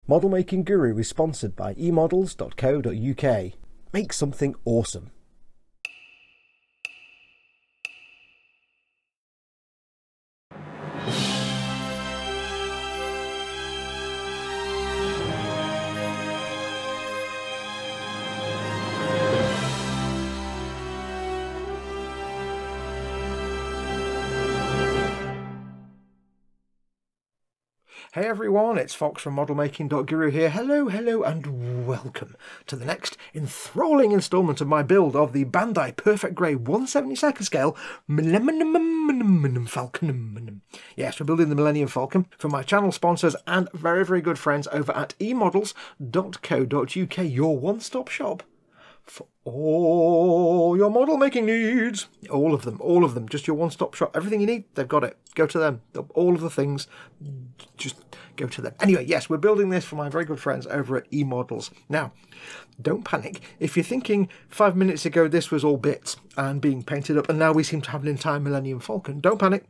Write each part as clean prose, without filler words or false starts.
Model Making Guru is sponsored by emodels.co.uk. Make something awesome. Hey everyone, it's Foxx from ModelMaking.guru here. Hello, and welcome to the next enthralling instalment of my build of the Bandai Perfect Grey 1/72 scale Millennium Falcon. Yes, we're building the Millennium Falcon for my channel sponsors and very good friends over at emodels.co.uk, your one-stop shop for all your model making needs. All of them, just your one-stop shop. Everything you need, they've got it. Go to them. All of the things, just go to them. Anyway, yes, we're building this for my very good friends over at eModels. Now, don't panic. If you're thinking 5 minutes ago this was all bits and being painted up and now we seem to have an entire Millennium Falcon, don't panic.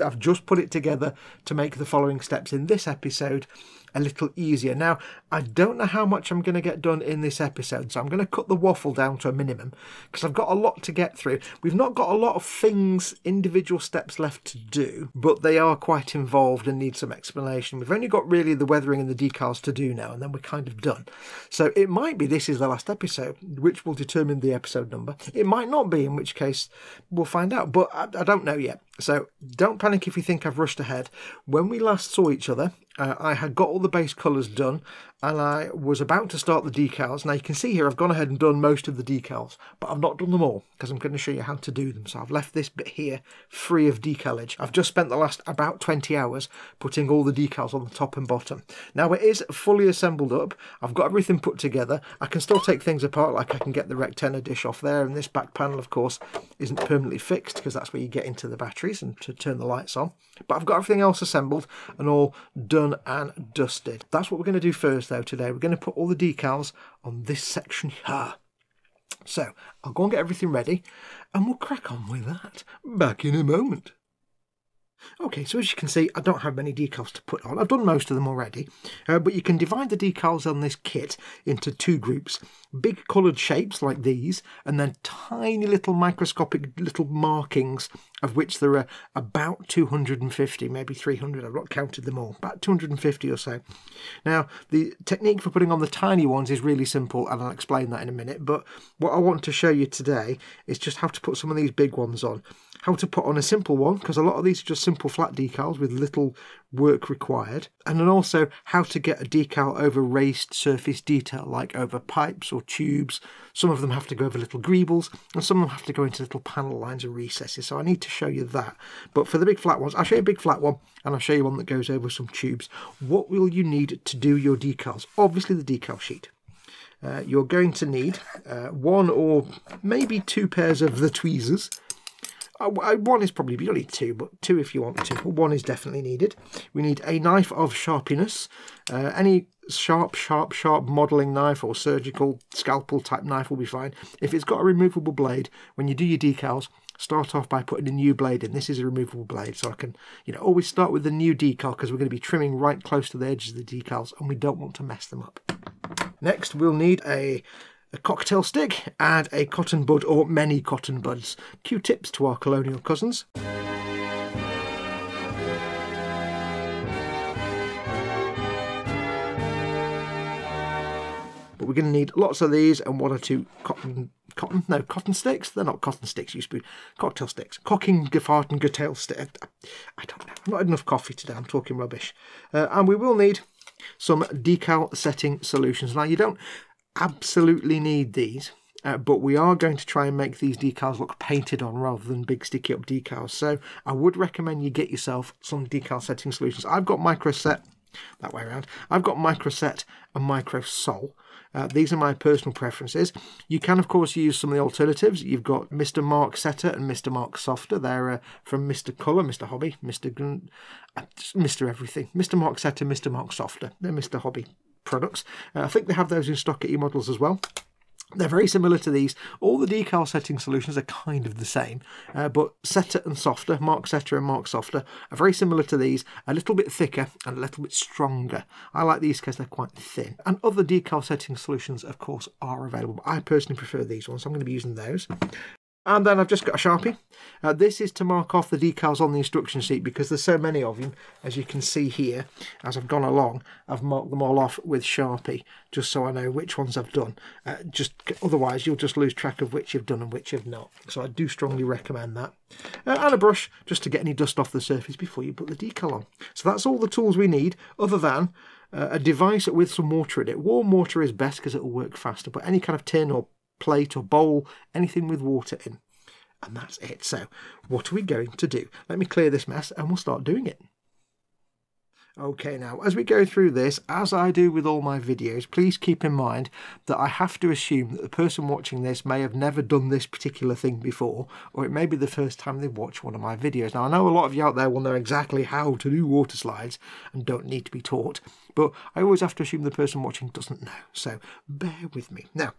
I've just put it together to make the following steps in this episode a little easier. Now, I don't know how much I'm going to get done in this episode, so I'm going to cut the waffle down to a minimum because I've got a lot to get through. We've not got a lot of things, individual steps left to do, but they are quite involved and need some explanation. We've only got really the weathering and the decals to do now, and then we're kind of done. So it might be this is the last episode, which will determine the episode number. It might not be, in which case we'll find out, but I don't know yet. So don't panic if you think I've rushed ahead. When we last saw each other, I had got all the base colours done and I was about to start the decals. Now you can see here I've gone ahead and done most of the decals, but I've not done them all because I'm going to show you how to do them. So I've left this bit here free of decalage. I've just spent the last about 20 hours putting all the decals on the top and bottom. Now it is fully assembled up. I've got everything put together. I can still take things apart, like I can get the rectenna dish off there, and this back panel of course isn't permanently fixed because that's where you get into the batteries and to turn the lights on. But I've got everything else assembled and all done and dusted. That's what we're going to do first though today. We're going to put all the decals on this section here. So I'll go and get everything ready and we'll crack on with that. Back in a moment. Okay, so as you can see, I don't have many decals to put on. I've done most of them already, but you can divide the decals on this kit into two groups. Big coloured shapes like these, and then tiny little microscopic little markings, of which there are about 250, maybe 300. I've not counted them all, about 250 or so. Now, the technique for putting on the tiny ones is really simple, and I'll explain that in a minute, but what I want to show you today is just how to put some of these big ones on. How to put on a simple one, because a lot of these are just simple flat decals with little work required, and then also how to get a decal over raised surface detail, like over pipes or tubes. Some of them have to go over little greebles, and some of them have to go into little panel lines and recesses, so I need to show you that. But for the big flat ones, I'll show you a big flat one, and I'll show you one that goes over some tubes. What will you need to do your decals? Obviously the decal sheet. You're going to need one or maybe two pairs of the tweezers. One is probably, you don't need two, but two if you want to. One is definitely needed. We need a knife of sharpiness. Any sharp modelling knife or surgical scalpel type knife will be fine. If it's got a removable blade, when you do your decals, start off by putting a new blade in. This is a removable blade, so I can, always start with the new decal because we're going to be trimming right close to the edges of the decals and we don't want to mess them up. Next, we'll need a cocktail stick and a cotton bud or many cotton buds. Q-tips to our colonial cousins. But we're going to need lots of these and one or two cotton sticks. They're not cotton sticks, used to be cocktail sticks. Cocking, Gefarten, Getail stick. I don't know. I've not had enough coffee today. I'm talking rubbish. And we will need some decal setting solutions. Now, you don't absolutely need these, but we are going to try and make these decals look painted on rather than big sticky up decals. So I would recommend you get yourself some decal setting solutions. I've got Microset, that way around. I've got Microset and Microsol. These are my personal preferences. You can, of course, use some of the alternatives. You've got Mr. Mark Setter and Mr. Mark Softer. They're from Mr. Colour, Mr. Hobby, Mr. Everything. Mr. Mark Setter, Mr. Mark Softer. They're Mr. Hobby products. I think they have those in stock at eModels as well. They're very similar to these. All the decal setting solutions are kind of the same, but Setter and Softer, Mark Setter and Mark Softer, are very similar to these, a little bit thicker and a little bit stronger. I like these because they're quite thin. And other decal setting solutions, of course, are available. But I personally prefer these ones, so I'm going to be using those. And then I've just got a Sharpie. This is to mark off the decals on the instruction sheet because there's so many of them, as you can see here. As I've gone along, I've marked them all off with Sharpie, just so I know which ones I've done. Otherwise, you'll just lose track of which you've done and which you've not. So I do strongly recommend that. And a brush, just to get any dust off the surface before you put the decal on. So that's all the tools we need, other than a device with some water in it. Warm water is best because it will work faster, but any kind of tin or plate or bowl, anything with water in, and that's it. So what are we going to do? Let me clear this mess and we'll start doing it. Okay, now as we go through this, as I do with all my videos, please keep in mind that I have to assume that the person watching this may have never done this particular thing before, or it may be the first time they've watched one of my videos. Now I know a lot of you out there will know exactly how to do water slides and don't need to be taught, but I always have to assume the person watching doesn't know, so bear with me. Now,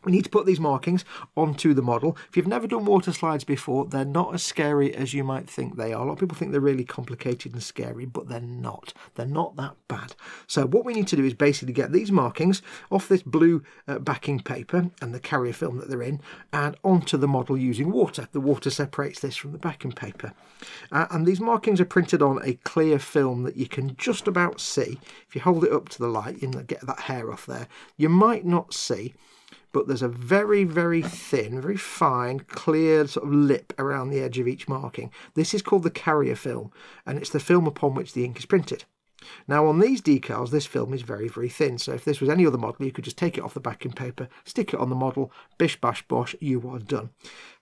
we need to put these markings onto the model. If you've never done water slides before, they're not as scary as you might think they are. A lot of people think they're really complicated and scary, but they're not. They're not that bad. So what we need to do is basically get these markings off this blue backing paper and the carrier film that they're in, and onto the model using water. The water separates this from the backing paper. And these markings are printed on a clear film that you can just about see. If you hold it up to the light, you can get that hair off there. You might not see, but there's a very, very thin, very fine, clear sort of lip around the edge of each marking. This is called the carrier film, and it's the film upon which the ink is printed. Now on these decals, this film is very, very thin, so if this was any other model, you could just take it off the backing paper, stick it on the model, bish, bash, bosh, you are done.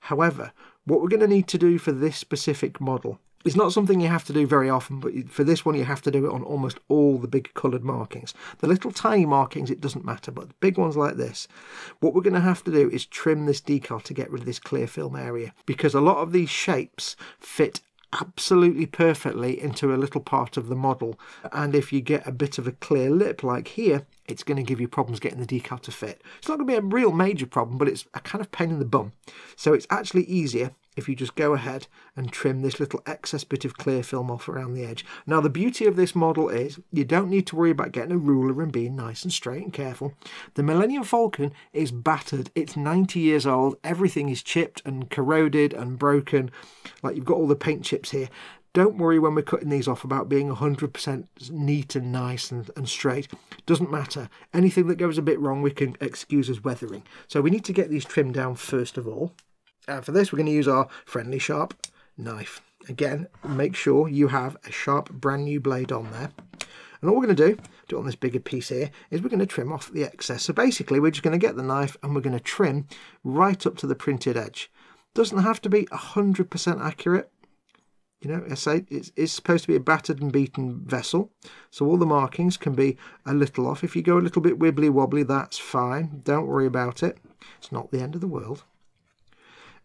However, what we're going to need to do for this specific model, it's not something you have to do very often, but for this one you have to do it on almost all the big coloured markings. The little tiny markings, it doesn't matter, but the big ones like this, what we're going to have to do is trim this decal to get rid of this clear film area, because a lot of these shapes fit absolutely perfectly into a little part of the model, and if you get a bit of a clear lip like here, it's going to give you problems getting the decal to fit. It's not going to be a real major problem, but it's a kind of pain in the bum. So it's actually easier if you just go ahead and trim this little excess bit of clear film off around the edge. Now the beauty of this model is you don't need to worry about getting a ruler and being nice and straight and careful. The Millennium Falcon is battered, it's 90 years old, everything is chipped and corroded and broken, like you've got all the paint chips here. Don't worry when we're cutting these off about being 100% neat and nice and straight. Doesn't matter. Anything that goes a bit wrong we can excuse as weathering. So we need to get these trimmed down first of all. And for this we're going to use our friendly sharp knife. Again, make sure you have a sharp brand new blade on there. And all we're going to do on this bigger piece here, is we're going to trim off the excess. So basically we're just going to get the knife and we're going to trim right up to the printed edge. Doesn't have to be 100% accurate. You know, I say it's supposed to be a battered and beaten vessel, so all the markings can be a little off. If you go a little bit wibbly wobbly, that's fine. Don't worry about it. It's not the end of the world.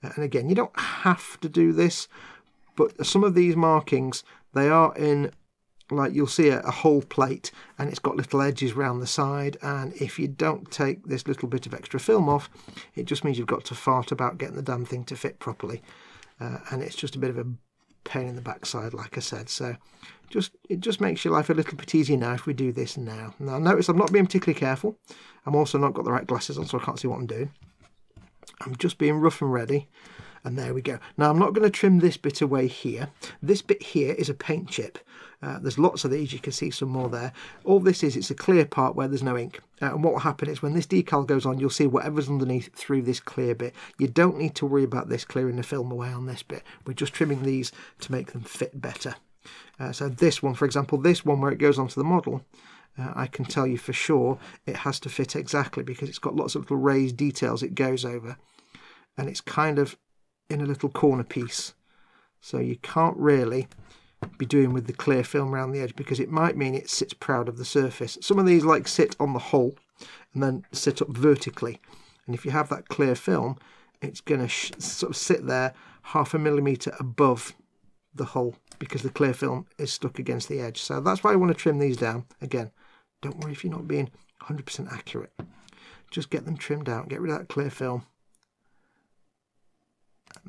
And again, you don't have to do this, but some of these markings, they are in, like you'll see a whole plate, and it's got little edges around the side, and if you don't take this little bit of extra film off, it just means you've got to fart about getting the damn thing to fit properly. And it's just a bit of a pain in the backside, like I said. So it just makes your life a little bit easier now if we do this now. Now notice I'm not being particularly careful. I'm also not got the right glasses on, so I can't see what I'm doing. I'm just being rough and ready, and there we go. Now I'm not going to trim this bit away here. This bit here is a paint chip. There's lots of these, you can see some more there. All this is, it's a clear part where there's no ink. And what will happen is when this decal goes on, you'll see whatever's underneath through this clear bit. You don't need to worry about this clearing the film away on this bit. We're just trimming these to make them fit better. So this one, for example, this one where it goes onto the model, I can tell you for sure it has to fit exactly because it's got lots of little raised details it goes over. And it's kind of in a little corner piece. So you can't really be doing with the clear film around the edge because it might mean it sits proud of the surface. Some of these like sit on the hull and then sit up vertically, and if you have that clear film, it's going to sort of sit there 0.5 millimeter above the hull because the clear film is stuck against the edge. So that's why I want to trim these down. Again, don't worry if you're not being 100% accurate. just get them trimmed out, get rid of that clear film.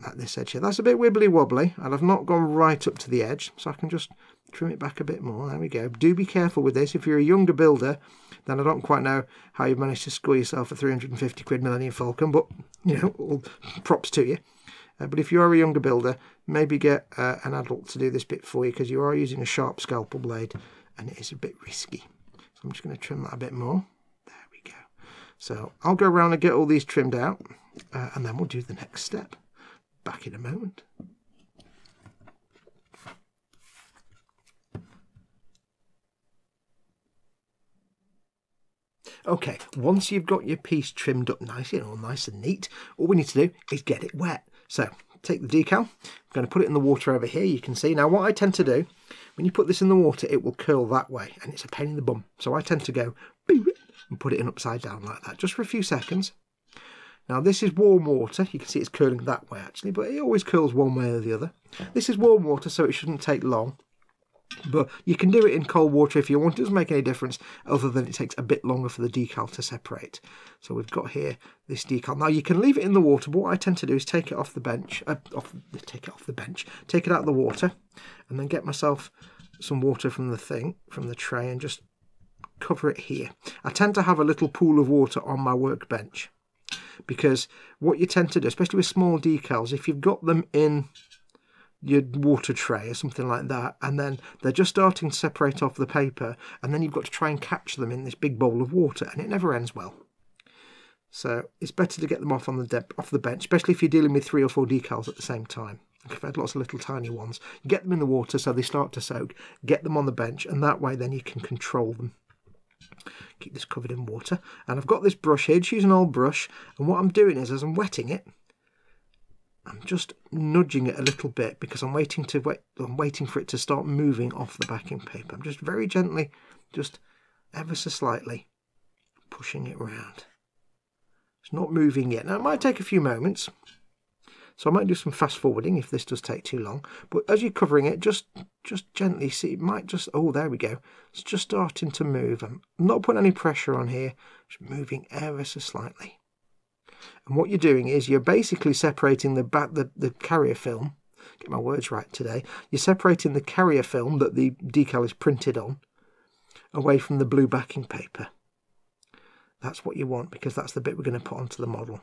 At this edge here, that's a bit wibbly wobbly, and I've not gone right up to the edge, so I can just trim it back a bit more. There we go. Do be careful with this. If you're a younger builder, then I don't quite know how you've managed to score yourself a 350 quid Millennium Falcon, but you know, all props to you. But if you are a younger builder, maybe get an adult to do this bit for you, because you are using a sharp scalpel blade and it is a bit risky. So I'm just going to trim that a bit more. There we go. So I'll go around and get all these trimmed out, and then we'll do the next step. Back in a moment. Okay, once you've got your piece trimmed up nicely and all nice and neat, all we need to do is get it wet. So take the decal, I'm going to put it in the water over here. You can see now what I tend to do, when you put this in the water, it will curl that way and it's a pain in the bum. So I tend to go and put it in upside down like that, just for a few seconds. Now this is warm water, you can see it's curling that way actually, but it always curls one way or the other. This is warm water, so it shouldn't take long, but you can do it in cold water if you want. It doesn't make any difference, other than it takes a bit longer for the decal to separate. So we've got here this decal. Now you can leave it in the water, but what I tend to do is take it off the bench, take it out of the water, and then get myself some water from the tray, and just cover it here. I tend to have a little pool of water on my workbench, because what you tend to do, especially with small decals, if you've got them in your water tray or something like that, and then they're just starting to separate off the paper, and then you've got to try and catch them in this big bowl of water, and it never ends well. So it's better to get them off on the bench, especially if you're dealing with 3 or 4 decals at the same time. I've had lots of little tiny ones. You get them in the water so they start to soak, get them on the bench, and that way then you can control them. Keep this covered in water, and I've got this brush here, just use an old brush, and what I'm doing is, as I'm wetting it, I'm just nudging it a little bit, because I'm waiting for it to start moving off the backing paper. I'm just very gently, just ever so slightly pushing it around. It's not moving yet. Now it might take a few moments, so I might do some fast forwarding if this does take too long. But as you're covering it, just gently, see, it might just, oh, there we go. It's just starting to move. I'm not putting any pressure on here, just moving ever so slightly. And what you're doing is you're basically separating the carrier film, get my words right today, you're separating the carrier film that the decal is printed on away from the blue backing paper. That's what you want, because that's the bit we're going to put onto the model.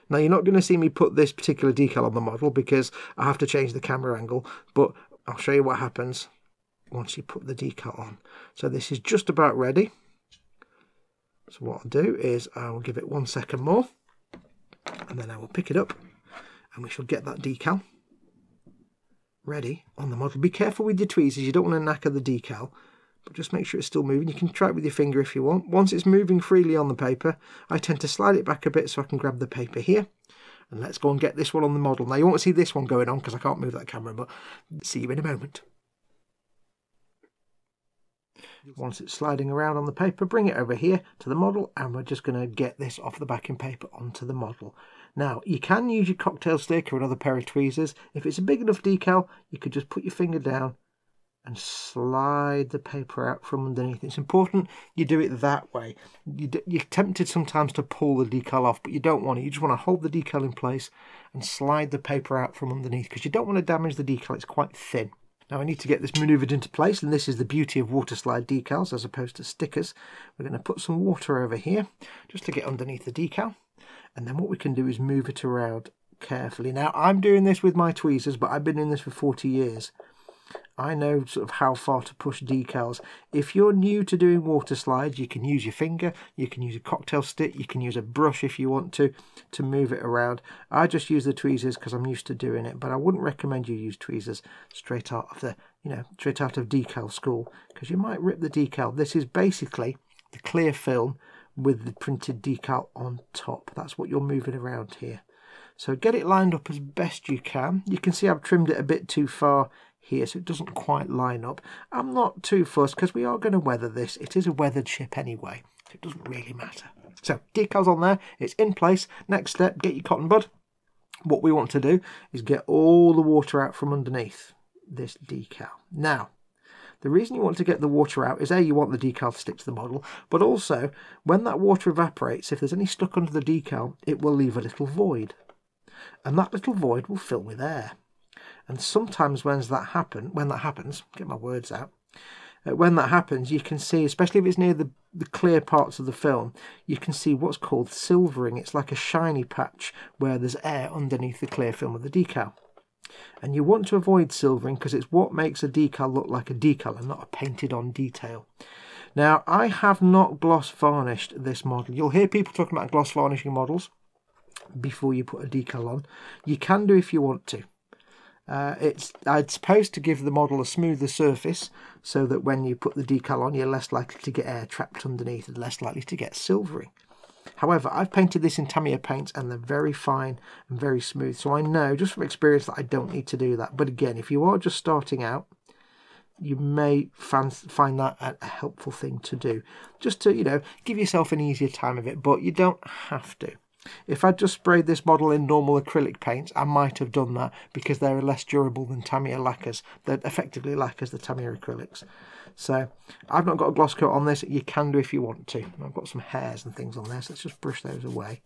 Now you're not going to see me put this particular decal on the model, because I have to change the camera angle, but I'll show you what happens once you put the decal on. So this is just about ready. So what I'll do is I will give it 1 second more, and then I will pick it up, and we shall get that decal ready on the model. Be careful with your tweezers, you don't want to knacker the decal, but just make sure it's still moving. You can try it with your finger if you want. Once it's moving freely on the paper, I tend to slide it back a bit so I can grab the paper here. And let's go and get this one on the model. Now you won't see this one going on because I can't move that camera, but see you in a moment. Once it's sliding around on the paper, bring it over here to the model, and we're just going to get this off the backing paper onto the model. Now you can use your cocktail stick or another pair of tweezers. If it's a big enough decal, you could just put your finger down and slide the paper out from underneath. It's important you do it that way. You're tempted sometimes to pull the decal off, but you don't want to. You just want to hold the decal in place and slide the paper out from underneath, because you don't want to damage the decal. It's quite thin. Now I need to get this manoeuvred into place, and this is the beauty of waterslide decals as opposed to stickers. We're going to put some water over here just to get underneath the decal, and then what we can do is move it around carefully. Now I'm doing this with my tweezers, but I've been doing this for 40 years. I know sort of how far to push decals. If you're new to doing water slides, you can use your finger, you can use a cocktail stick, you can use a brush if you want to move it around. I just use the tweezers because I'm used to doing it, but I wouldn't recommend you use tweezers straight out of decal school, because you might rip the decal. This is basically the clear film with the printed decal on top. That's what you're moving around here. So get it lined up as best you can. You can see I've trimmed it a bit too far here, so it doesn't quite line up. I'm not too fussed because we are going to weather this. It is a weathered ship anyway, so it doesn't really matter. So decal's on there, it's in place. Next step, get your cotton bud. What we want to do is get all the water out from underneath this decal. Now, The reason you want to get the water out is A, you want the decal to stick to the model, but also when that water evaporates, if there's any stuck under the decal, it will leave a little void. And that little void will fill with air. And sometimes when that happens, get my words out, when that happens, you can see, especially if it's near the clear parts of the film, you can see what's called silvering. It's like a shiny patch where there's air underneath the clear film of the decal. And you want to avoid silvering because it's what makes a decal look like a decal and not a painted on detail. Now, I have not gloss varnished this model. You'll hear people talking about gloss varnishing models before you put a decal on. You can do if you want to. It's supposed to give the model a smoother surface so that when you put the decal on, you're less likely to get air trapped underneath and less likely to get silvery. However, I've painted this in Tamiya paints and they're very fine and very smooth, so I know just from experience that I don't need to do that. But again, if you are just starting out, you may find that a helpful thing to do, just to, you know, give yourself an easier time of it, but you don't have to. If I'd just sprayed this model in normal acrylic paints, I might have done that because they're less durable than Tamiya lacquers. They're effectively lacquers, the Tamiya acrylics. So I've not got a gloss coat on this. You can do if you want to. I've got some hairs and things on there, so let's just brush those away.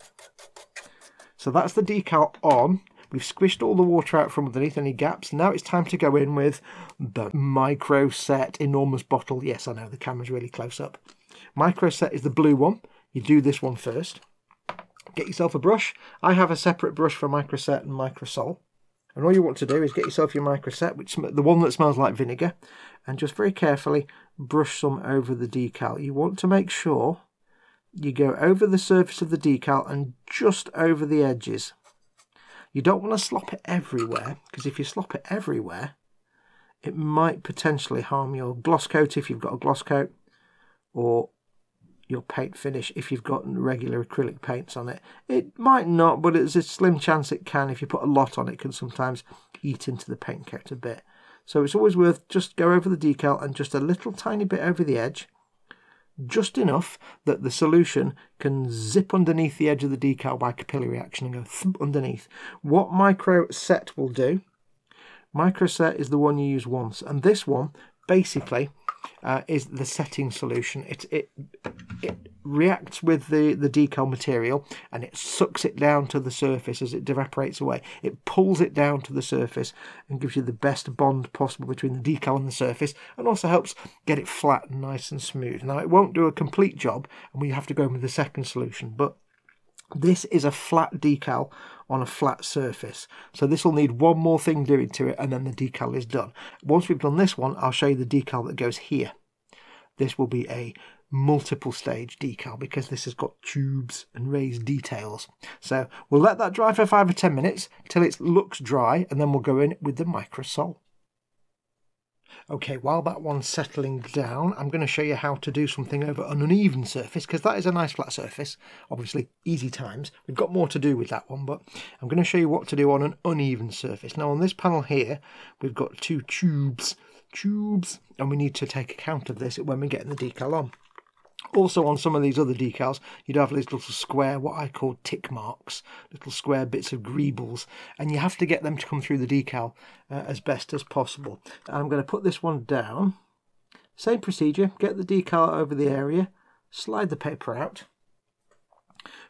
So that's the decal on. We've squished all the water out from underneath any gaps. Now it's time to go in with the micro set enormous bottle. Yes, I know, the camera's really close up. Micro set is the blue one. You do this one first. Get yourself a brush. I have a separate brush for microset and microsol. And all you want to do is get yourself your microset, which the one that smells like vinegar, and just very carefully brush some over the decal. You want to make sure you go over the surface of the decal and just over the edges. You don't want to slop it everywhere, because if you slop it everywhere, it might potentially harm your gloss coat if you've got a gloss coat, or your paint finish if you've got regular acrylic paints on it. It might not, but there's a slim chance it can. If you put a lot on, it can sometimes eat into the paint coat a bit. So it's always worth just go over the decal and just a little tiny bit over the edge, just enough that the solution can zip underneath the edge of the decal by capillary action and go thump underneath. What micro set will do, micro set is the one you use once, and this one basically is the setting solution. It reacts with the decal material and it sucks it down to the surface as it evaporates away. It pulls it down to the surface and gives you the best bond possible between the decal and the surface, and also helps get it flat and nice and smooth. Now, it won't do a complete job and we have to go with the second solution, but this is a flat decal on a flat surface. So this will need one more thing doing to it and then the decal is done. Once we've done this one, I'll show you the decal that goes here. This will be a multiple stage decal because this has got tubes and raised details. So we'll let that dry for 5 or 10 minutes till it looks dry, and then we'll go in with the microsol. Okay, while that one's settling down, I'm going to show you how to do something over an uneven surface, because that is a nice flat surface. Obviously, easy times. We've got more to do with that one, but I'm going to show you what to do on an uneven surface. Now, on this panel here, we've got two tubes, and we need to take account of this when we get the decal on. Also, on some of these other decals, you'd have these little square, what I call tick marks, little square bits of greebles, and you have to get them to come through the decal as best as possible. And I'm going to put this one down. Same procedure, get the decal over the area, slide the paper out,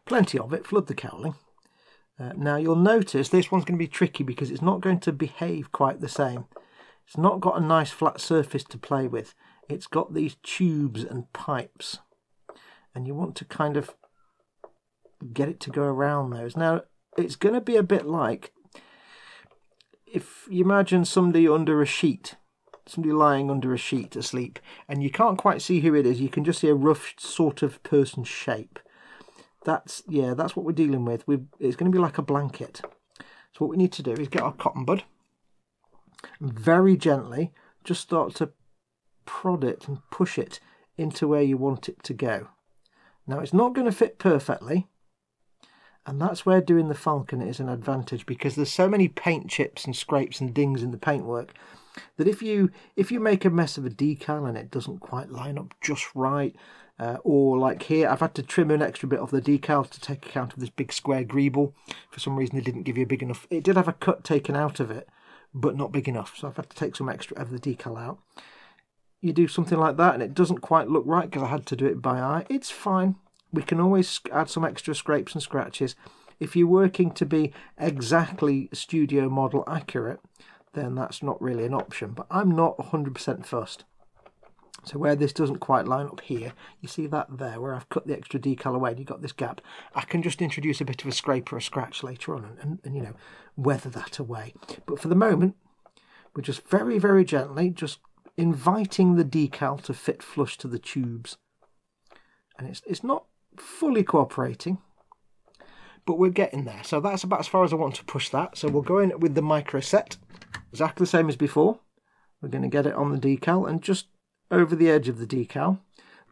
plenty of it, flood the cowling. Now you'll notice this one's going to be tricky because it's not going to behave quite the same. It's not got a nice flat surface to play with. It's got these tubes and pipes, and you want to kind of get it to go around those. Now, it's going to be a bit like if you imagine somebody under a sheet, somebody lying under a sheet asleep, and you can't quite see who it is. You can just see a rough sort of person shape. That's what we're dealing with. It's going to be like a blanket. So what we need to do is get our cotton bud and very gently just start to prod it and push it into where you want it to go. Now, it's not going to fit perfectly, and that's where doing the Falcon is an advantage, because there's so many paint chips and scrapes and dings in the paintwork that if you make a mess of a decal and it doesn't quite line up just right, or like here, I've had to trim an extra bit off the decal to take account of this big square greeble. For some reason, they didn't give you a big enough. It did have a cut taken out of it, but not big enough, so I've had to take some extra of the decal out. you do something like that and it doesn't quite look right because I had to do it by eye, it's fine. We can always add some extra scrapes and scratches. If you're working to be exactly studio model accurate, then that's not really an option. But I'm not 100% fussed. So where this doesn't quite line up here, you see that there, where I've cut the extra decal away and you've got this gap, I can just introduce a bit of a scrape or a scratch later on and you know, weather that away. But for the moment, we're just very, very gently just inviting the decal to fit flush to the tubes. And it's not fully cooperating, but we're getting there. So that's about as far as I want to push that. So we'll go in with the micro set, exactly the same as before. We're going to get it on the decal and just over the edge of the decal.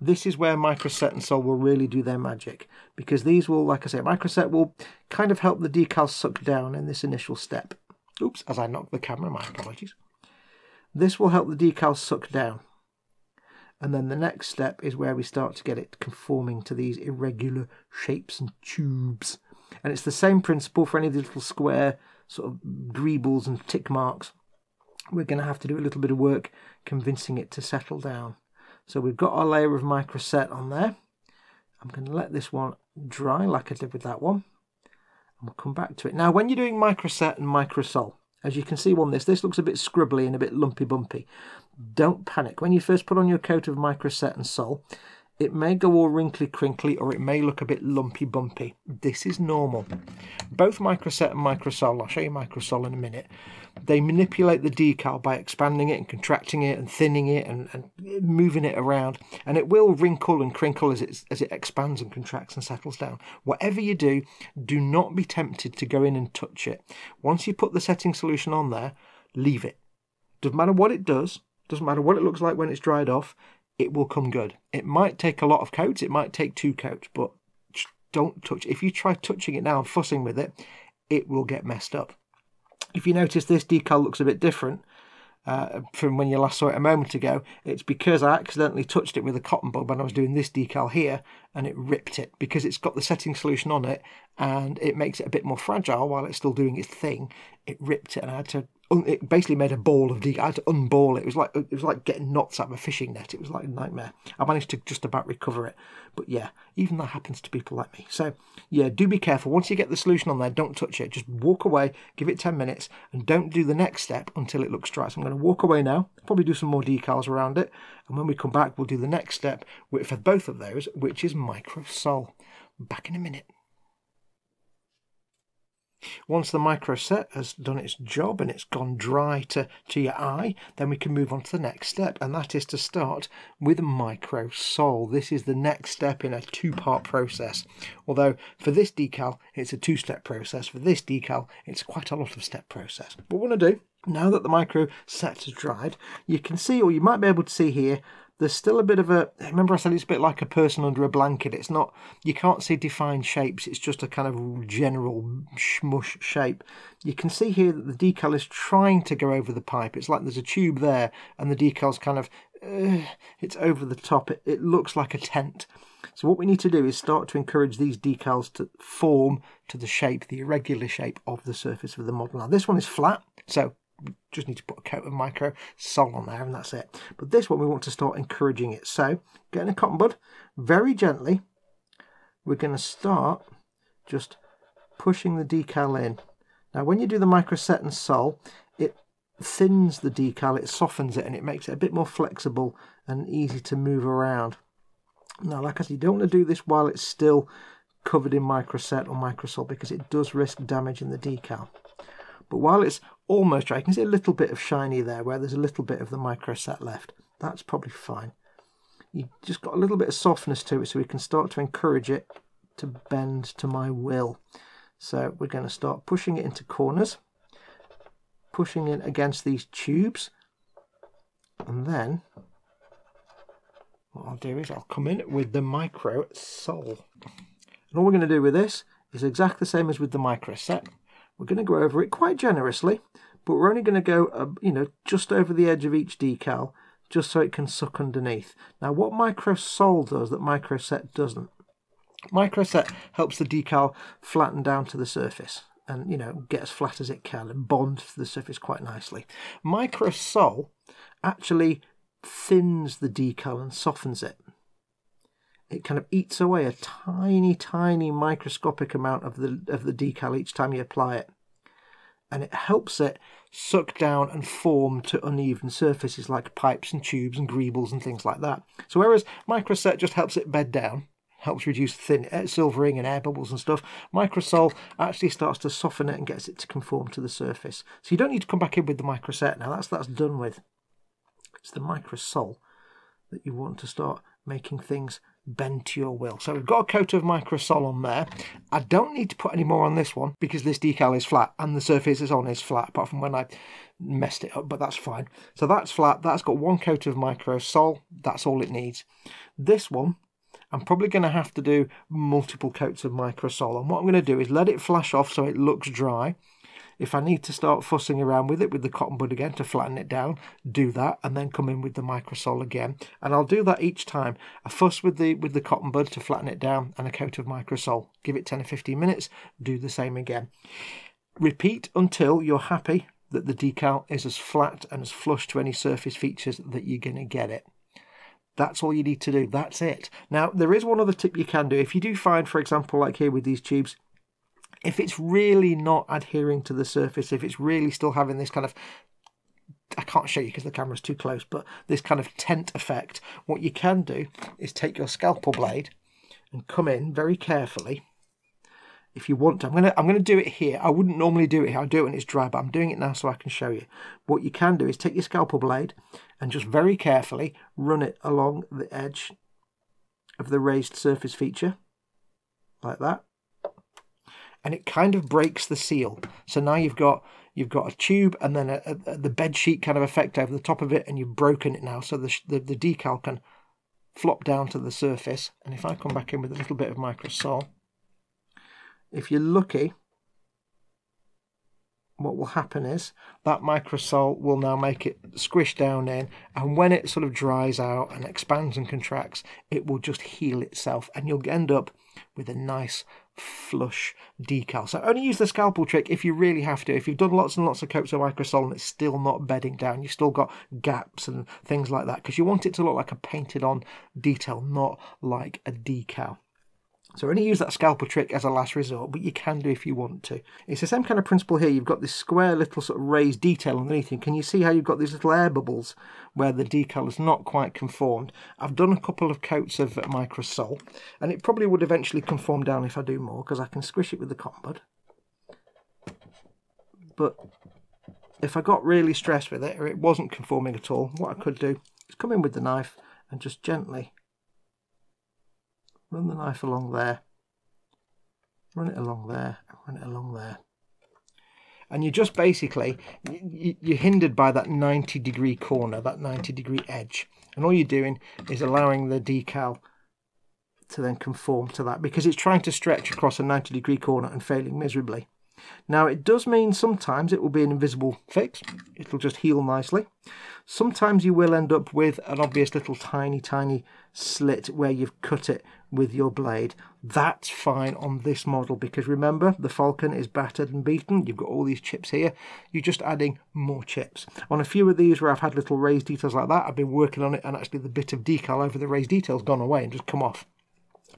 This is where microset and sol will really do their magic, because these will, like I say, microset will kind of help the decal suck down in this initial step. Oops, as I knocked the camera, my apologies. This will help the decal suck down. And then the next step is where we start to get it conforming to these irregular shapes and tubes. And it's the same principle for any of these little square sort of greebles and tick marks. We're going to have to do a little bit of work convincing it to settle down. So we've got our layer of microset on there. I'm going to let this one dry like I did with that one. And we'll come back to it. Now, when you're doing microset and microsol, as you can see on this looks a bit scrubbly and a bit lumpy bumpy. Don't panic. When you first put on your coat of microset and sol, it may go all wrinkly crinkly or it may look a bit lumpy bumpy. This is normal. Both microset and microsol, I'll show you microsol in a minute, they manipulate the decal by expanding it and contracting it and thinning it and moving it around, and it will wrinkle and crinkle as it expands and contracts and settles down. Whatever you do, do not be tempted to go in and touch it. Once you put the setting solution on there, leave it. Doesn't matter what it does, doesn't matter what it looks like when it's dried off, it will come good. It might take a lot of coats, it might take 2 coats, but don't touch it. If you try touching it now and fussing with it, it will get messed up. If you notice this decal looks a bit different from when you last saw it a moment ago, it's because I accidentally touched it with a cotton bud when I was doing this decal here, and it ripped it because it's got the setting solution on it and it makes it a bit more fragile while it's still doing its thing. It ripped it and I had to, it basically made a ball of decal. I had to unball it. It was like getting knots out of a fishing net. It was like a nightmare. I managed to just about recover it. But yeah, even that happens to people like me. So yeah, do be careful. Once you get the solution on there, don't touch it. Just walk away, give it 10 minutes, and don't do the next step until it looks dry. So I'm going to walk away now, probably do some more decals around it. And when we come back, we'll do the next step for both of those, which is microsol. Back in a minute. Once the microset has done its job and it's gone dry to your eye, then we can move on to the next step, and that is to start with microsol. This is the next step in a 2-part process. Although for this decal, it's a 2-step process. For this decal, it's quite a lot of step process. What we want to do, now that the microset has dried, you can see, or you might be able to see here, there's still a bit of a, remember I said it's a bit like a person under a blanket. It's not, you can't see defined shapes. It's just a kind of general smush shape. You can see here that the decal is trying to go over the pipe. It's like there's a tube there and the decal's kind of, it's over the top. It looks like a tent. So what we need to do is start to encourage these decals to form to the shape, the irregular shape of the surface of the model. Now this one is flat, so we just need to put a coat of microsol on there and that's it. But this one we want to start encouraging it. So getting a cotton bud, very gently, we're going to start just pushing the decal in. Now when you do the microset and sol, it thins the decal, it softens it, and it makes it a bit more flexible and easy to move around. Now like I said, you don't want to do this while it's still covered in microset or microsol because it does risk damaging the decal. But while it's almost dry, you can see a little bit of shiny there where there's a little bit of the microset left. That's probably fine. You just got a little bit of softness to it so we can start to encourage it to bend to my will. So we're going to start pushing it into corners, pushing it against these tubes, and then what I'll do is I'll come in with the microsol. And all we're going to do with this is exactly the same as with the microset. We're going to go over it quite generously, but we're only going to go, just over the edge of each decal, just so it can suck underneath. Now, what microsol does that microset doesn't? Microset helps the decal flatten down to the surface and, get as flat as it can and bond to the surface quite nicely. Microsol actually thins the decal and softens it. It kind of eats away a tiny, tiny microscopic amount of the decal each time you apply it. And it helps it suck down and form to uneven surfaces like pipes and tubes and greebles and things like that. So whereas Microset just helps it bed down, helps reduce silvering and air bubbles and stuff, Microsol actually starts to soften it and gets it to conform to the surface. So you don't need to come back in with the Microset now, that's done with. It's the Microsol that you want to start making things bend to your will. So we've got a coat of Microsol on there. I don't need to put any more on this one because this decal is flat and the surface it's on is flat, apart from when I messed it up, but that's fine. So that's flat, that's got one coat of Microsol, that's all it needs. This one, I'm probably going to have to do multiple coats of Microsol, and what I'm going to do is let it flash off so it looks dry. If I need to start fussing around with it with the cotton bud again to flatten it down, do that, and then come in with the Microsol again. And I'll do that each time. A fuss with the cotton bud to flatten it down and a coat of Microsol. Give it 10 or 15 minutes, do the same again. Repeat until you're happy that the decal is as flat and as flush to any surface features that you're going to get it. That's all you need to do. That's it. Now, there is one other tip you can do. If you do find, for example, like here with these tubes, if it's really not adhering to the surface, if it's really still having this kind of, I can't show you because the camera's too close, but this kind of tent effect, what you can do is take your scalpel blade and come in very carefully. If you want to, I'm gonna do it here. I wouldn't normally do it here. I do it when it's dry, but I'm doing it now so I can show you. What you can do is take your scalpel blade and just very carefully run it along the edge of the raised surface feature, like that. And it kind of breaks the seal. So now you've got a tube and then the bed sheet kind of effect over the top of it, and you've broken it now, so the decal can flop down to the surface. And if I come back in with a little bit of Microsol, if you're lucky, what will happen is that Microsol will now make it squish down in, and when it sort of dries out and expands and contracts, it will just heal itself, and you'll end up with a nice flush decal. So only use the scalpel trick if you really have to. If you've done lots and lots of coats of Microsol and it's still not bedding down, you've still got gaps and things like that, because you want it to look like a painted on detail, not like a decal. So only use that scalpel trick as a last resort, but you can do if you want to. It's the same kind of principle here. You've got this square little sort of raised detail underneath you. Can you see how you've got these little air bubbles where the decal is not quite conformed? I've done a couple of coats of Microsol, and it probably would eventually conform down if I do more, because I can squish it with the cotton bud. But if I got really stressed with it, or it wasn't conforming at all, what I could do is come in with the knife and just gently run the knife along there, run it along there, run it along there. And you just basically, you're hindered by that 90-degree corner, that 90-degree edge. And all you're doing is allowing the decal to then conform to that, because it's trying to stretch across a 90-degree corner and failing miserably. Now, it does mean sometimes it will be an invisible fix. It'll just heal nicely. Sometimes you will end up with an obvious little tiny slit where you've cut it with your blade. That's fine on this model, because remember, the Falcon is battered and beaten. You've got all these chips here. You're just adding more chips. On a few of these where I've had little raised details like that, I've been working on it, and actually the bit of decal over the raised detail's gone away and just come off.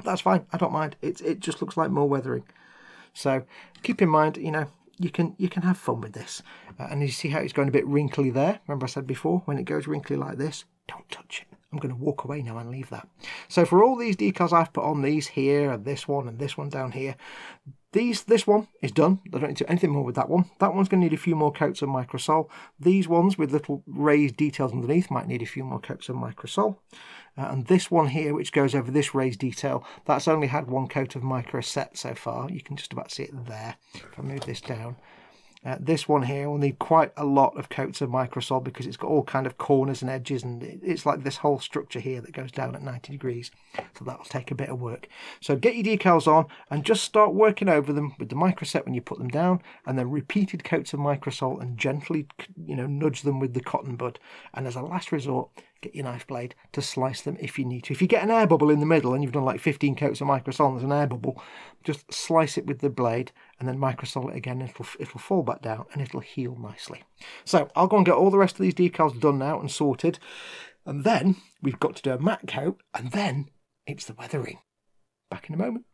That's fine. I don't mind. It just looks like more weathering. So keep in mind, you know, you can have fun with this. And you see how it's going a bit wrinkly there. Remember I said before, when it goes wrinkly like this, don't touch it. I'm going to walk away now and leave that. So for all these decals I've put on, these here and this one down here, this one is done. I don't need to do anything more with that one. That one's going to need a few more coats of Microsol. These ones with little raised details underneath might need a few more coats of Microsol. And this one here, which goes over this raised detail, that's only had one coat of Microset so far. You can just about see it there. If I move this down. This one here will need quite a lot of coats of Microsol, because it's got all kind of corners and edges, and it's like this whole structure here that goes down at 90 degrees. So that'll take a bit of work. So get your decals on and just start working over them with the Microset when you put them down, and then repeated coats of Microsol, and gently, you know, nudge them with the cotton bud. And as a last resort, get your knife blade to slice them if you need to. If you get an air bubble in the middle and you've done like 15 coats of Microsol and there's an air bubble, just slice it with the blade and then Microsol it again. It'll fall back down and it'll heal nicely. So I'll go and get all the rest of these decals done now and sorted. And then we've got to do a matte coat, and then it's the weathering. Back in a moment.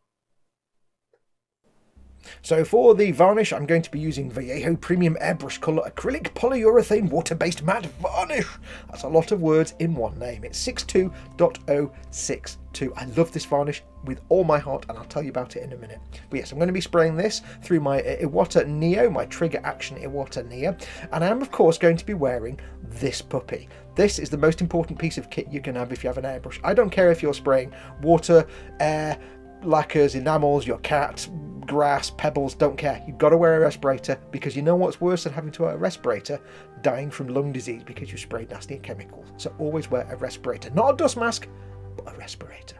So for the varnish, I'm going to be using Vallejo Premium Airbrush Colour Acrylic Polyurethane Water-Based Matte Varnish. That's a lot of words in one name. It's 62.062. I love this varnish with all my heart, and I'll tell you about it in a minute. But yes, I'm going to be spraying this through my Iwata Neo, my Trigger Action Iwata Neo, and I am of course going to be wearing this puppy. This is the most important piece of kit you can have if you have an airbrush. I don't care if you're spraying water, air, lacquers, enamels, your cat, grass, pebbles, don't care. You've got to wear a respirator, because you know what's worse than having to wear a respirator? Dying from lung disease because you sprayed nasty chemicals. So always wear a respirator. Not a dust mask, but a respirator.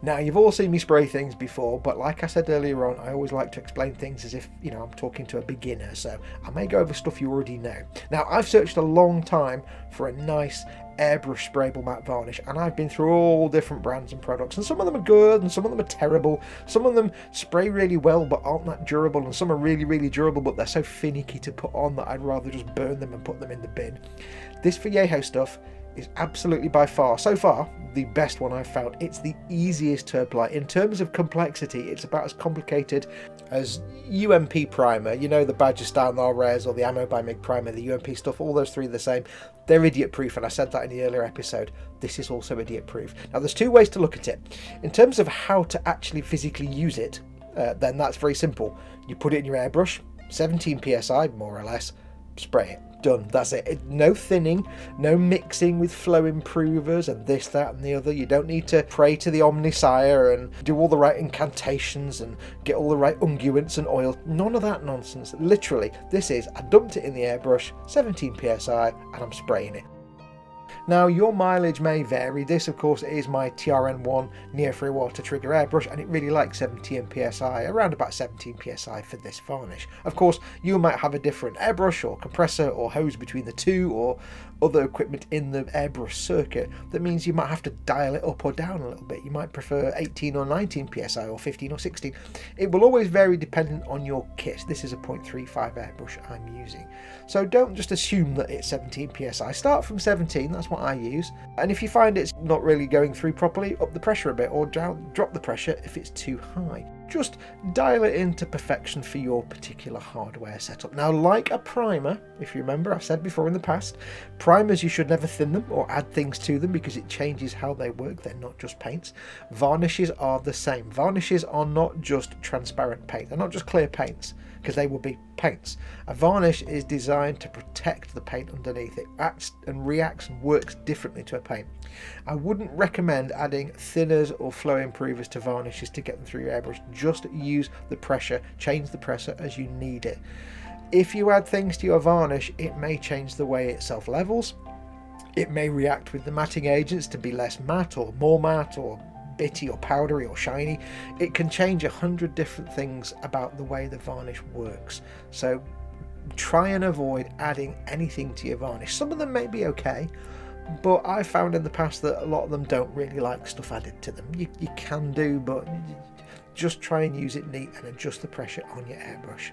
Now, you've all seen me spray things before, but like I said earlier on, I always like to explain things as if, you know, I'm talking to a beginner, so I may go over stuff you already know. Now, I've searched a long time for a nice airbrush sprayable matte varnish, and I've been through all different brands and products, and some of them are good and some of them are terrible. Some of them spray really well but aren't that durable, and some are really durable but they're so finicky to put on that I'd rather just burn them and put them in the bin. This Vallejo stuff is absolutely by far, so far, the best one I've found. It's the easiest to apply. In terms of complexity, it's about as complicated as UMP primer. You know, the Badger Standard Rares or the Ammo by MIG primer, the UMP stuff, all those three are the same. They're idiot proof, and I said that in the earlier episode. This is also idiot proof. Now, there's two ways to look at it. In terms of how to actually physically use it, then that's very simple. You put it in your airbrush, 17 psi more or less, spray it. Done. That's it. No thinning, no mixing with flow improvers and this, that and the other. You don't need to pray to the Omnisire and do all the right incantations and get all the right unguents and oil. None of that nonsense. Literally, this is, I dumped it in the airbrush, 17 psi, and I'm spraying it. Now, your mileage may vary. This, of course, is my TRN1 Near-Free Water Trigger airbrush, and it really likes 17 psi, around about 17 psi for this varnish. Of course, you might have a different airbrush or compressor or hose between the two, or other equipment in the airbrush circuit. That means you might have to dial it up or down a little bit. You might prefer 18 or 19 psi or 15 or 16. It will always vary dependent on your kit. This is a 0.35 airbrush I'm using. So don't just assume that it's 17 psi. Start from 17, that's what I use. And if you find it's not really going through properly, up the pressure a bit or drop the pressure if it's too high. Just dial it into perfection for your particular hardware setup. Now, like a primer, if you remember, I've said before in the past, primers, you should never thin them or add things to them because it changes how they work. They're not just paints. Varnishes are the same. Varnishes are not just transparent paint. They're not just clear paints, because they will be paints. A varnish is designed to protect the paint underneath. It acts and reacts and works differently to a paint. I wouldn't recommend adding thinners or flow improvers to varnishes to get them through your airbrush. Just use the pressure, change the pressure as you need it. If you add things to your varnish, it may change the way it self-levels. It may react with the matting agents to be less matte or more matte or bitty or powdery or shiny. It can change 100 different things about the way the varnish works. So try and avoid adding anything to your varnish. Some of them may be okay, but I've found in the past that a lot of them don't really like stuff added to them. You can do, but just try and use it neat and adjust the pressure on your airbrush.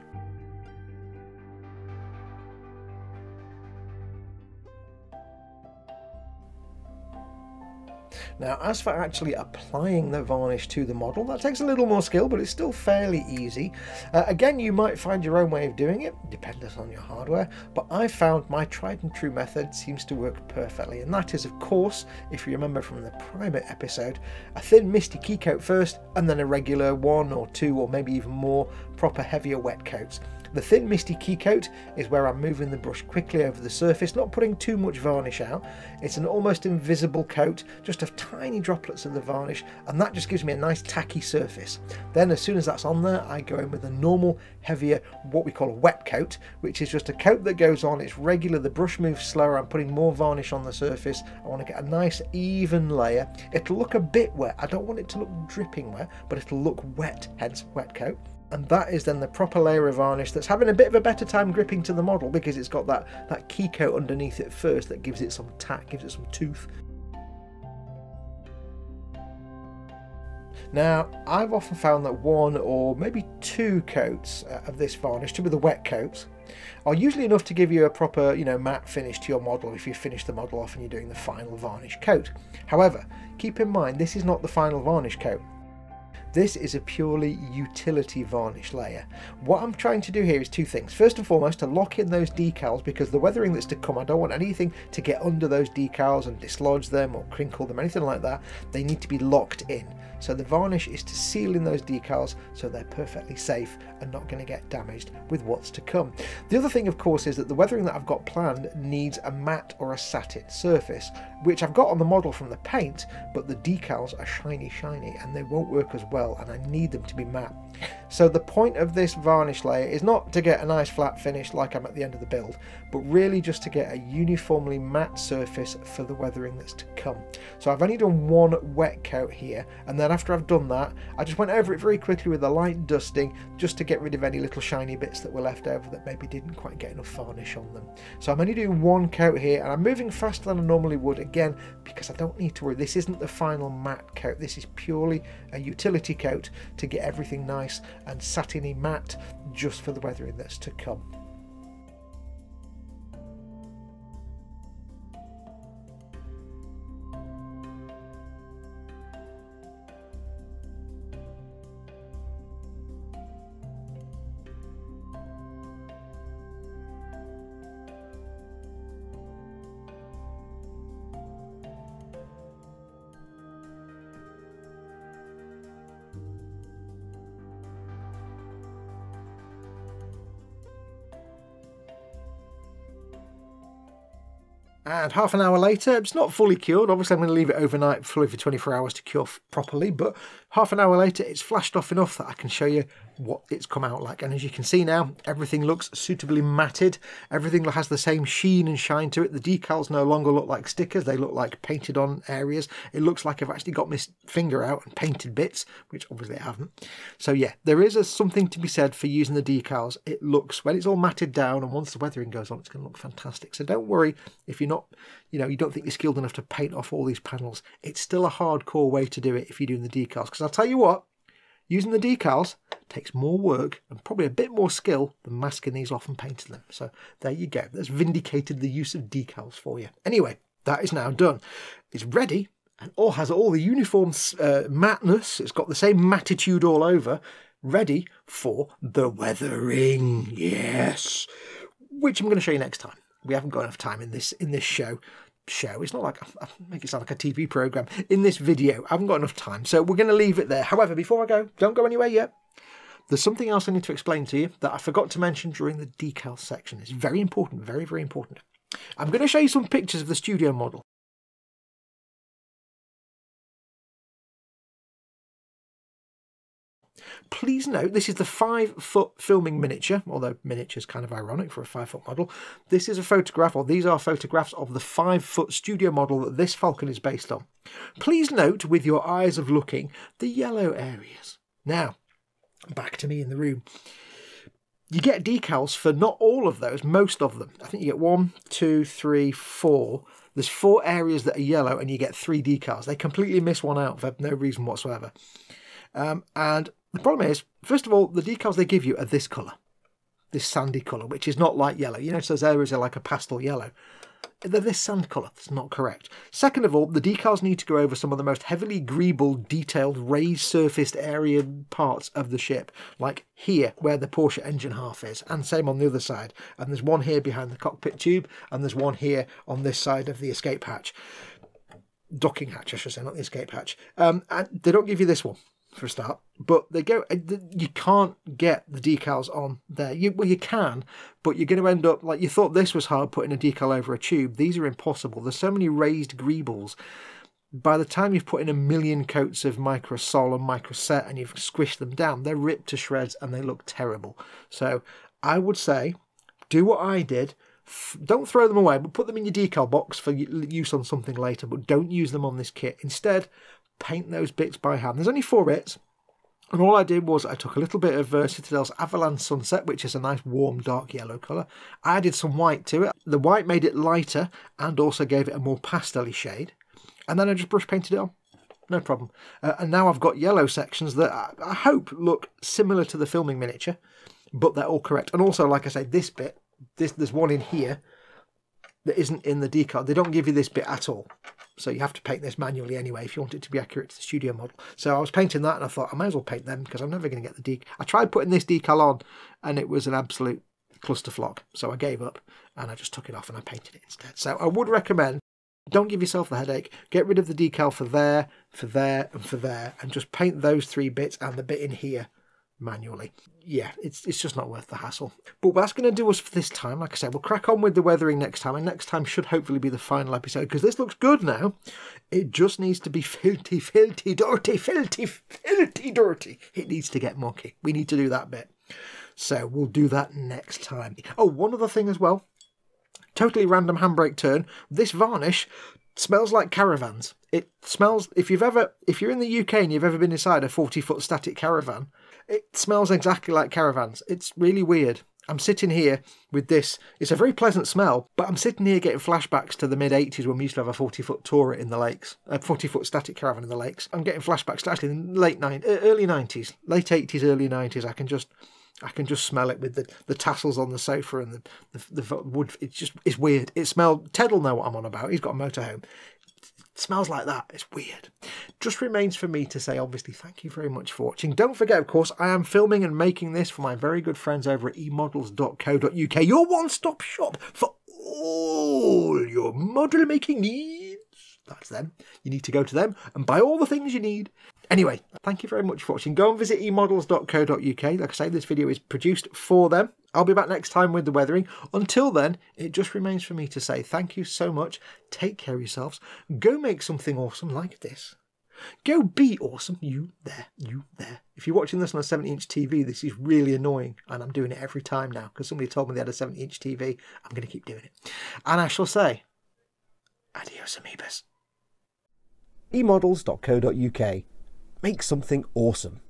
Now, as for actually applying the varnish to the model, that takes a little more skill, but it's still fairly easy. Again, you might find your own way of doing it, dependent on your hardware, but I've found my tried and true method seems to work perfectly, and that is, of course, if you remember from the primer episode, a thin Misty Keycoat first, and then a regular 1 or 2 or maybe even more proper heavier wet coats. The thin Misty Keycoat is where I'm moving the brush quickly over the surface, not putting too much varnish out. It's an almost invisible coat, just of tiny droplets of the varnish, and that just gives me a nice tacky surface. Then as soon as that's on there, I go in with a normal, heavier, what we call a wet coat, which is just a coat that goes on, it's regular, the brush moves slower, I'm putting more varnish on the surface, I want to get a nice even layer. It'll look a bit wet, I don't want it to look dripping wet, but it'll look wet, hence wet coat. And that is then the proper layer of varnish that's having a bit of a better time gripping to the model because it's got that key coat underneath it first that gives it some tack, gives it some tooth. Now, I've often found that 1 or maybe 2 coats of this varnish, 2 of the wet coats, are usually enough to give you a proper, you know, matte finish to your model if you finish the model off and you're doing the final varnish coat. However, keep in mind this is not the final varnish coat. This is a purely utility varnish layer. What I'm trying to do here is two things. First and foremost, to lock in those decals, because the weathering that's to come, I don't want anything to get under those decals and dislodge them or crinkle them, anything like that. They need to be locked in. So the varnish is to seal in those decals so they're perfectly safe and not going to get damaged with what's to come. The other thing, of course, is that the weathering that I've got planned needs a matte or a satin surface, which I've got on the model from the paint, but the decals are shiny and they won't work as well, and I need them to be matte. So the point of this varnish layer is not to get a nice flat finish like I'm at the end of the build, but really just to get a uniformly matte surface for the weathering that's to come. So I've only done one wet coat here, and then after I've done that, I just went over it very quickly with a light dusting just to get rid of any little shiny bits that were left over that maybe didn't quite get enough varnish on them. So I'm only doing one coat here, and I'm moving faster than I normally would, again, because I don't need to worry. This isn't the final matte coat. This is purely a utility coat to get everything nice and satiny matte just for the weathering that's to come. And half an hour later, it's not fully cured. Obviously, I'm going to leave it overnight fully for 24 hours to cure properly, but half an hour later, it's flashed off enough that I can show you what it's come out like. And as you can see now, everything looks suitably matted. Everything has the same sheen and shine to it. The decals no longer look like stickers. They look like painted on areas. It looks like I've actually got my finger out and painted bits, which obviously I haven't. So yeah, there is something to be said for using the decals. It looks, when it's all matted down and once the weathering goes on, it's going to look fantastic. So don't worry if you're not, you know, you don't think you're skilled enough to paint off all these panels. It's still a hardcore way to do it if you're doing the decals, because I'll tell you what, using the decals takes more work and probably a bit more skill than masking these off and painting them. So there you go. That's vindicated the use of decals for you. Anyway, that is now done. It's ready and all has all the uniform matteness. It's got the same mattitude all over, ready for the weathering. Yes, which I'm going to show you next time. We haven't got enough time in this show. It's not like I make it sound like a TV program. In this video, I haven't got enough time, so we're going to leave it there. However, before I go, don't go anywhere yet. There's something else I need to explain to you that I forgot to mention during the decal section. It's very important, very, very important. I'm going to show you some pictures of the studio model. Please note, this is the 5-foot filming miniature, although miniature is kind of ironic for a 5-foot model. This is a photograph, or these are photographs of the 5-foot studio model that this Falcon is based on. Please note, with your eyes of looking, the yellow areas. Now, back to me in the room. You get decals for not all of those, most of them. I think you get 1, 2, 3, 4. There's 4 areas that are yellow and you get 3 decals. They completely miss one out for no reason whatsoever. And the problem is, first of all, the decals they give you are this colour, this sandy colour, which is not light yellow. You notice those areas are like a pastel yellow. They're this sand colour. That's not correct. Second of all, the decals need to go over some of the most heavily greeble, detailed, raised surfaced area parts of the ship, like here, where the Porsche engine half is, and same on the other side. And there's one here behind the cockpit tube, and there's one here on this side of the escape hatch. Docking hatch, I should say, not the escape hatch. And they don't give you this one, for a start, but they go, you can't get the decals on there. Well, you can, but you're going to end up like you thought this was hard, putting a decal over a tube. These are impossible. There's so many raised greebles. By the time you've put in 1,000,000 coats of microsol and microset and you've squished them down, they're ripped to shreds and they look terrible. So I would say, do what I did. Don't throw them away, but put them in your decal box for use on something later, but don't use them on this kit. Instead, paint those bits by hand. There's only 4 bits, and all I did was I took a little bit of Citadel's Avalanche Sunset, which is a nice warm dark yellow colour. I added some white to it. The white made it lighter and also gave it a more pastel-y shade, and then I just brush painted it on. No problem. And now I've got yellow sections that I hope look similar to the filming miniature, but they're all correct. And also, like I say, this bit there's one in here that isn't in the decal. They don't give you this bit at all. So you have to paint this manually anyway if you want it to be accurate to the studio model. So I was painting that and I thought I might as well paint them because I'm never going to get the decal. I tried putting this decal on and it was an absolute clusterflock. So I gave up and I just took it off and I painted it instead. So I would recommend, don't give yourself the headache. Get rid of the decal for there, and for there, and just paint those 3 bits and the bit in here manually. Yeah, it's just not worth the hassle. But that's going to do us for this time. Like I said, we'll crack on with the weathering next time, and next time should hopefully be the final episode, because this looks good now. It just needs to be filthy, filthy, dirty, filthy, filthy, dirty. It needs to get mucky. We need to do that bit. So we'll do that next time. Oh, one other thing as well. Totally random handbrake turn. This varnish smells like caravans. It smells, if you're in the UK and you've ever been inside a 40-foot static caravan, it smells exactly like caravans. It's really weird. I'm sitting here with this. It's a very pleasant smell, but I'm sitting here getting flashbacks to the mid-80s when we used to have a 40-foot tour in the lakes, a 40-foot static caravan in the lakes. I'm getting flashbacks to actually the early 90s, late 80s, early 90s. I can just smell it with the tassels on the sofa and the wood. It's weird. It smells. Ted will know what I'm on about. He's got a motorhome. It smells like that. It's weird. Just remains for me to say, obviously, thank you very much for watching. Don't forget, of course, I am filming and making this for my very good friends over at emodels.co.uk, your one-stop shop for all your model making needs. That's them. You need to go to them and buy all the things you need. Anyway, thank you very much for watching. Go and visit emodels.co.uk. Like I say, this video is produced for them. I'll be back next time with the weathering. Until then, it just remains for me to say thank you so much. Take care of yourselves. Go make something awesome like this. Go be awesome. You there. You there. If you're watching this on a 70-inch TV, this is really annoying. And I'm doing it every time now because somebody told me they had a 70-inch TV. I'm going to keep doing it. And I shall say, adios, amoebas. emodels.co.uk. Make something awesome.